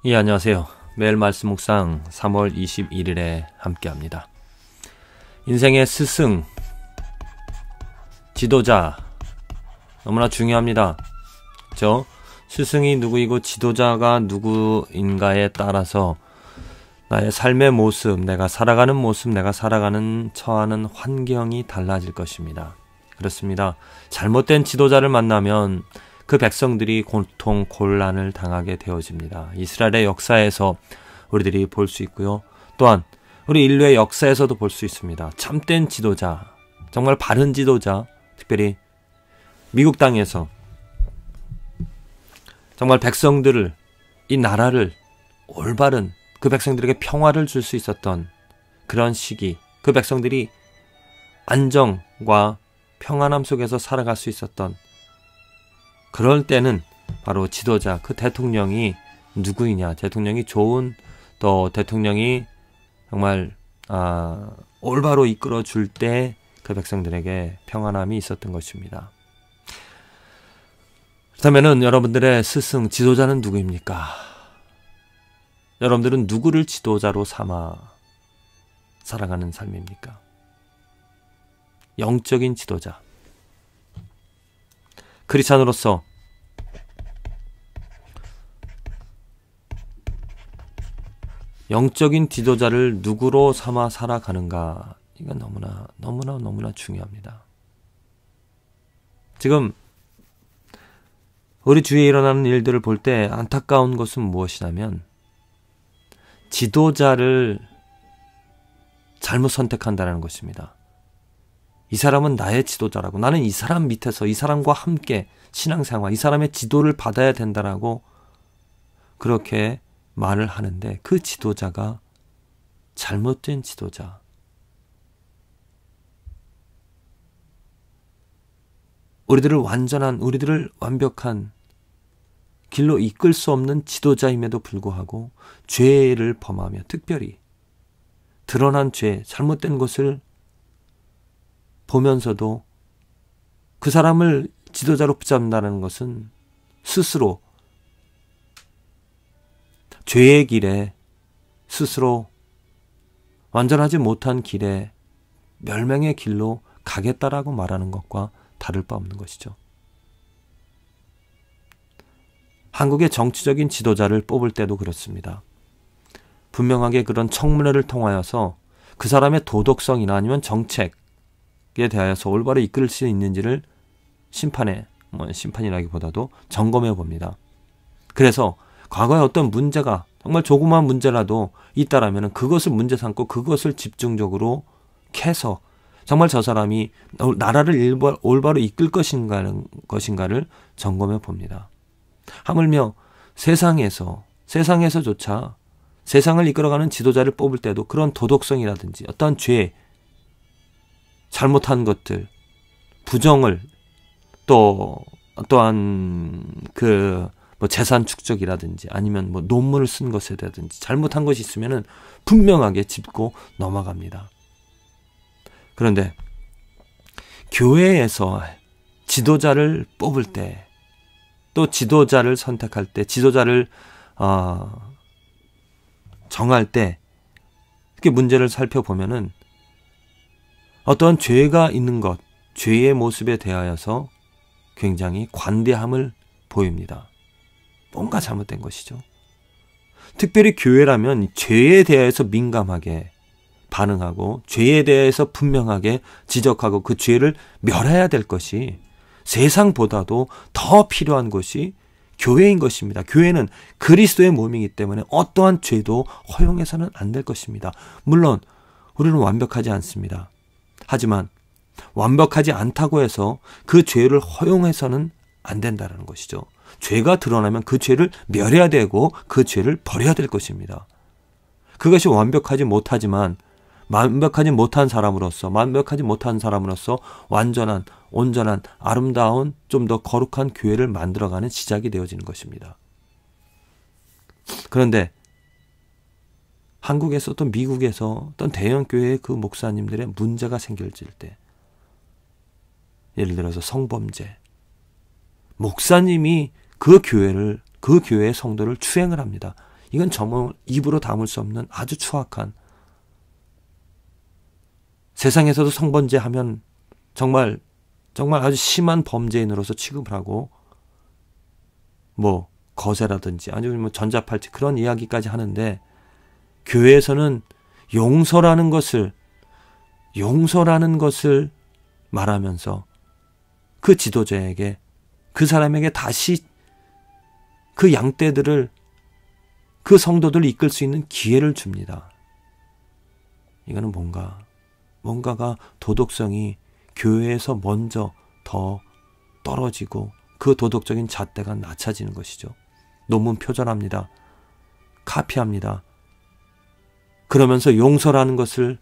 예, 안녕하세요. 매일 말씀 묵상 3월 21일에 함께합니다. 인생의 스승, 지도자 너무나 중요합니다. 그렇죠? 스승이 누구이고 지도자가 누구인가에 따라서 나의 삶의 모습, 내가 살아가는 모습, 내가 살아가는 처하는 환경이 달라질 것입니다. 그렇습니다. 잘못된 지도자를 만나면 그 백성들이 고통, 곤란을 당하게 되어집니다. 이스라엘의 역사에서 우리들이 볼 수 있고요. 또한 우리 인류의 역사에서도 볼 수 있습니다. 참된 지도자, 정말 바른 지도자, 특별히 미국 땅에서 정말 백성들을, 이 나라를 올바른 그 백성들에게 평화를 줄 수 있었던 그런 시기, 그 백성들이 안정과 평안함 속에서 살아갈 수 있었던 그럴 때는 바로 지도자, 그 대통령이 누구이냐, 대통령이 좋은, 또 대통령이 정말 올바로 이끌어 줄 때 그 백성들에게 평안함이 있었던 것입니다. 그렇다면 여러분들의 스승, 지도자는 누구입니까? 여러분들은 누구를 지도자로 삼아 살아가는 삶입니까? 영적인 지도자. 크리스찬으로서 영적인 지도자를 누구로 삼아 살아가는가, 이건 너무나 중요합니다. 지금 우리 주위에 일어나는 일들을 볼 때 안타까운 것은 무엇이냐면 지도자를 잘못 선택한다는 것입니다. 이 사람은 나의 지도자라고, 나는 이 사람 밑에서 이 사람과 함께 신앙생활, 이 사람의 지도를 받아야 된다라고 그렇게 말을 하는데 그 지도자가 잘못된 지도자. 우리들을 완벽한 길로 이끌 수 없는 지도자임에도 불구하고 죄를 범하며, 특별히 드러난 죄, 잘못된 것을 보면서도 그 사람을 지도자로 붙잡는다는 것은 스스로 죄의 길에, 스스로 완전하지 못한 길에, 멸망의 길로 가겠다라고 말하는 것과 다를 바 없는 것이죠. 한국의 정치적인 지도자를 뽑을 때도 그렇습니다. 분명하게 그런 청문회를 통하여서 그 사람의 도덕성이나 아니면 정책에 대하여서 올바로 이끌 수 있는지를 심판이라기보다도 점검해 봅니다. 그래서 과거에 어떤 문제가, 정말 조그마한 문제라도 있다라면 그것을 문제 삼고 그것을 집중적으로 캐서 정말 저 사람이 나라를 올바로 이끌 것인가를 점검해 봅니다. 하물며 세상에서조차 세상을 이끌어가는 지도자를 뽑을 때도 그런 도덕성이라든지 어떠한 죄, 잘못한 것들, 부정을, 또한 재산 축적이라든지 아니면 논문을 쓴 것이라든지 잘못한 것이 있으면은 분명하게 짚고 넘어갑니다. 그런데 교회에서 지도자를 뽑을 때, 또 지도자를 선택할 때, 지도자를 정할 때 이렇게 문제를 살펴보면은 어떠한 죄가 있는 것, 죄의 모습에 대하여서 굉장히 관대함을 보입니다. 뭔가 잘못된 것이죠. 특별히 교회라면 죄에 대해서 민감하게 반응하고 죄에 대해서 분명하게 지적하고 그 죄를 멸해야 될 것이, 세상보다도 더 필요한 것이 교회인 것입니다. 교회는 그리스도의 몸이기 때문에 어떠한 죄도 허용해서는 안 될 것입니다. 물론 우리는 완벽하지 않습니다. 하지만 완벽하지 않다고 해서 그 죄를 허용해서는 안 된다는 것이죠. 죄가 드러나면 그 죄를 멸해야 되고 그 죄를 버려야 될 것입니다. 그것이 완벽하지 못한 사람으로서 완전한, 온전한, 아름다운, 좀 더 거룩한 교회를 만들어가는 시작이 되어지는 것입니다. 그런데 한국에서 또 미국에서 어떤 대형 교회의 그 목사님들의 문제가 생길 때, 예를 들어서 성범죄, 목사님이 그 교회의 성도를 추행을 합니다. 이건 정말 입으로 담을 수 없는 아주 추악한, 세상에서도 성범죄 하면 정말 아주 심한 범죄인으로서 취급을 하고 뭐 거세라든지 아니면 뭐 전자팔찌 그런 이야기까지 하는데, 교회에서는 용서라는 것을 말하면서 그 지도자에게, 그 사람에게 다시 그 양떼들을, 그 성도들을 이끌 수 있는 기회를 줍니다. 이거는 뭔가가 도덕성이 교회에서 먼저 더 떨어지고 그 도덕적인 잣대가 낮아지는 것이죠. 논문 표절합니다. 카피합니다. 그러면서 용서라는 것을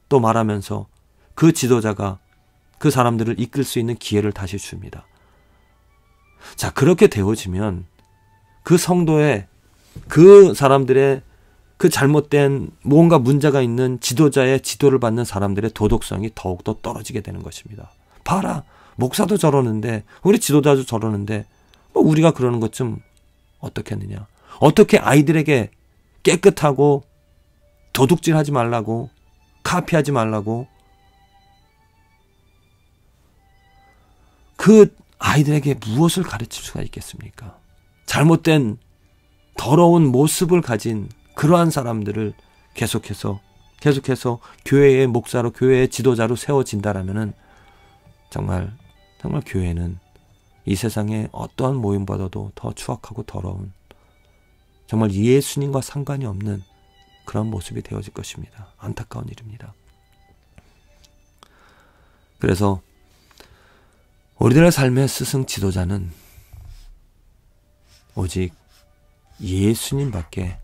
또 말하면서 그 지도자가 그 사람들을 이끌 수 있는 기회를 다시 줍니다. 자, 그렇게 되어지면 그 성도의, 그 사람들의 그 잘못된 뭔가 문제가 있는 지도자의 지도를 받는 사람들의 도덕성이 더욱더 떨어지게 되는 것입니다. 봐라, 목사도 저러는데, 우리 지도자도 저러는데 뭐 우리가 그러는 것 좀 어떻게 했느냐. 어떻게 아이들에게 깨끗하고 도둑질하지 말라고, 카피하지 말라고, 그 아이들에게 무엇을 가르칠 수가 있겠습니까? 잘못된 더러운 모습을 가진 그러한 사람들을 계속해서 교회의 목사로, 교회의 지도자로 세워진다라면은 정말 교회는 이 세상의 어떠한 모임보다도 더 추악하고 더러운, 정말 예수님과 상관이 없는 그런 모습이 되어질 것입니다. 안타까운 일입니다. 그래서 우리들의 삶의 스승 지도자는 오직 예수님밖에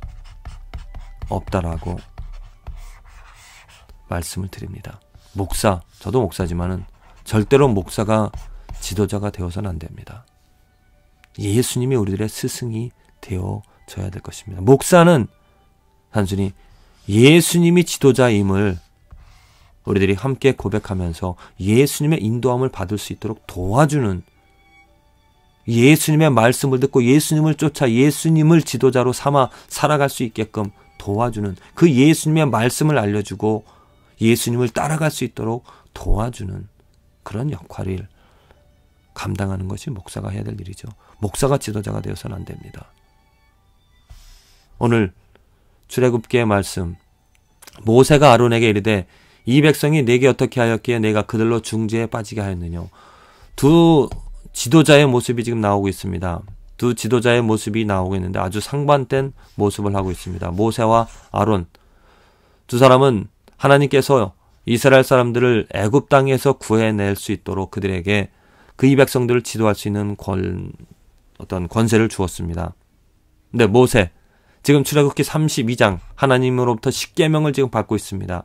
없다라고 말씀을 드립니다. 목사, 저도 목사지만은 절대로 목사가 지도자가 되어서는 안 됩니다. 예수님이 우리들의 스승이 되어져야 될 것입니다. 목사는 단순히 예수님이 지도자임을 우리들이 함께 고백하면서 예수님의 인도함을 받을 수 있도록 도와주는, 예수님의 말씀을 듣고 예수님을 쫓아 예수님을 지도자로 삼아 살아갈 수 있게끔 도와주는, 그 예수님의 말씀을 알려주고 예수님을 따라갈 수 있도록 도와주는 그런 역할을 감당하는 것이 목사가 해야 될 일이죠. 목사가 지도자가 되어서는 안 됩니다. 오늘 출애굽기의 말씀, 모세가 아론에게 이르되 이 백성이 내게 어떻게 하였기에 내가 그들로 중죄에 빠지게 하였느냐. 두 지도자의 모습이 지금 나오고 있습니다. 두 지도자의 모습이 나오고 있는데 아주 상반된 모습을 하고 있습니다. 모세와 아론 두 사람은 하나님께서 이스라엘 사람들을 애굽 땅에서 구해낼 수 있도록 그들에게 그 이 백성들을 지도할 수 있는 어떤 권세를 주었습니다. 근데 모세, 지금 출애굽기 32장 하나님으로부터 십계명을 지금 받고 있습니다.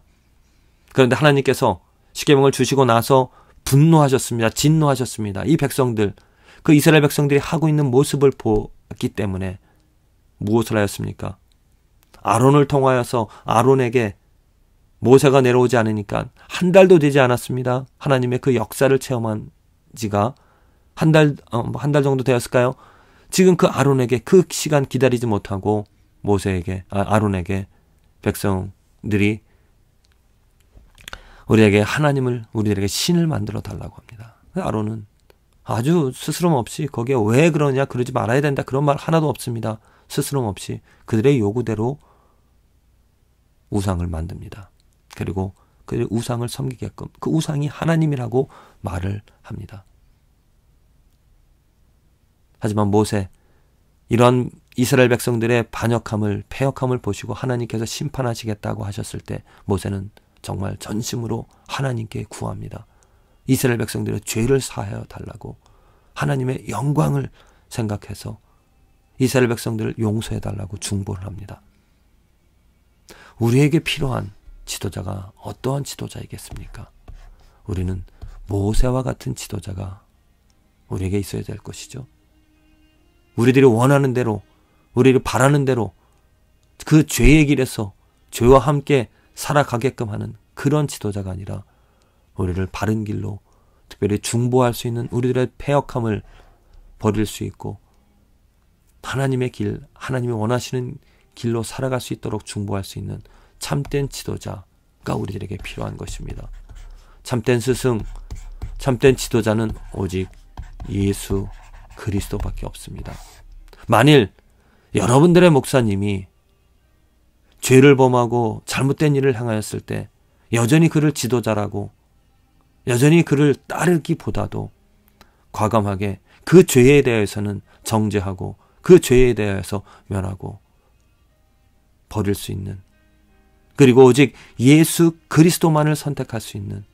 그런데 하나님께서 십계명을 주시고 나서 분노하셨습니다. 진노하셨습니다. 이 백성들, 그 이스라엘 백성들이 하고 있는 모습을 보기 때문에 무엇을 하였습니까? 아론을 통하여서 아론에게 모세가 내려오지 않으니까 한 달도 되지 않았습니다. 하나님의 그 역사를 체험한 지가 한 달 정도 되었을까요? 지금 그 아론에게 그 시간 기다리지 못하고 아론에게 백성들이 우리들에게 신을 만들어 달라고 합니다. 아론은 아주 스스럼 없이 거기에 왜 그러냐, 그러지 말아야 된다, 그런 말 하나도 없습니다. 스스럼 없이 그들의 요구대로 우상을 만듭니다. 그리고 그 우상을 섬기게끔, 그 우상이 하나님이라고 말을 합니다. 하지만 모세, 이런 이스라엘 백성들의 패역함을 보시고 하나님께서 심판하시겠다고 하셨을 때 모세는 정말 전심으로 하나님께 구합니다. 이스라엘 백성들의 죄를 사하여 달라고, 하나님의 영광을 생각해서 이스라엘 백성들을 용서해 달라고 중보를 합니다. 우리에게 필요한 지도자가 어떠한 지도자이겠습니까? 우리는 모세와 같은 지도자가 우리에게 있어야 될 것이죠. 우리들이 원하는 대로, 우리를 바라는 대로 그 죄의 길에서 죄와 함께 살아가게끔 하는 그런 지도자가 아니라 우리를 바른 길로, 특별히 중보할 수 있는 우리들의 패역함을 버릴 수 있고 하나님의 길, 하나님이 원하시는 길로 살아갈 수 있도록 중보할 수 있는 참된 지도자가 우리들에게 필요한 것입니다. 참된 스승, 참된 지도자는 오직 예수 그리스도밖에 없습니다. 만일 여러분들의 목사님이 죄를 범하고 잘못된 일을 행하였을 때 여전히 그를 지도자라고 여전히 그를 따르기보다도 과감하게 그 죄에 대해서는 정죄하고 그 죄에 대해서 면하고 버릴 수 있는, 그리고 오직 예수 그리스도만을 선택할 수 있는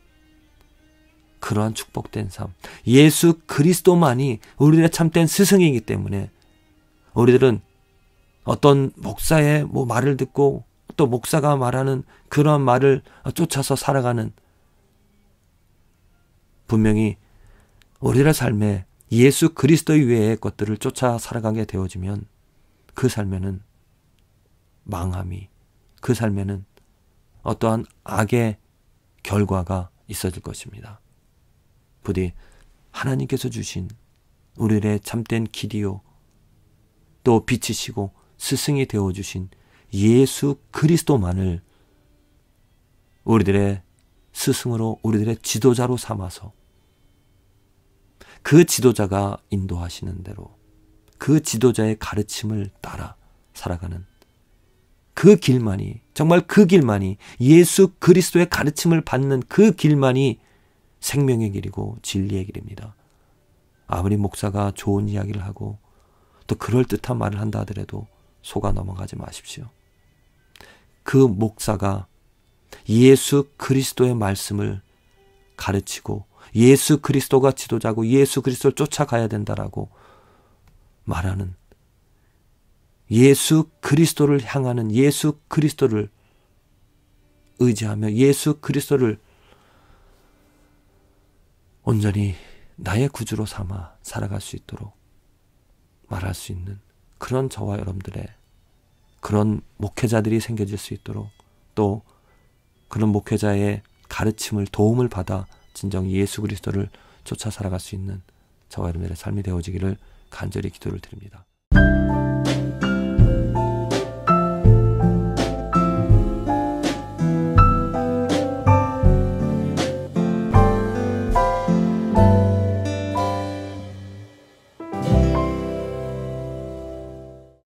그러한 축복된 삶, 예수 그리스도만이 우리들의 참된 스승이기 때문에 우리들은 어떤 목사의 말을 듣고 또 목사가 말하는 그러한 말을 쫓아서 살아가는, 분명히 우리들의 삶에 예수 그리스도 외의 것들을 쫓아 살아가게 되어지면 그 삶에는 망함이, 그 삶에는 어떠한 악의 결과가 있어질 것입니다. 부디 하나님께서 주신 우리들의 참된 길이요 또 빛이시고 스승이 되어주신 예수 그리스도만을 우리들의 스승으로, 우리들의 지도자로 삼아서 그 지도자가 인도하시는 대로 그 지도자의 가르침을 따라 살아가는 그 길만이, 정말 그 길만이, 예수 그리스도의 가르침을 받는 그 길만이 생명의 길이고 진리의 길입니다. 아무리 목사가 좋은 이야기를 하고 또 그럴듯한 말을 한다 하더라도 속아 넘어가지 마십시오. 그 목사가 예수 그리스도의 말씀을 가르치고 예수 그리스도가 지도자고 예수 그리스도를 쫓아가야 된다라고 말하는, 예수 그리스도를 향하는, 예수 그리스도를 의지하며 예수 그리스도를 온전히 나의 구주로 삼아 살아갈 수 있도록 말할 수 있는 그런 저와 여러분들의 그런 목회자들이 생겨질 수 있도록, 또 그런 목회자의 가르침을, 도움을 받아 진정 예수 그리스도를 쫓아 살아갈 수 있는 저와 여러분들의 삶이 되어지기를 간절히 기도를 드립니다.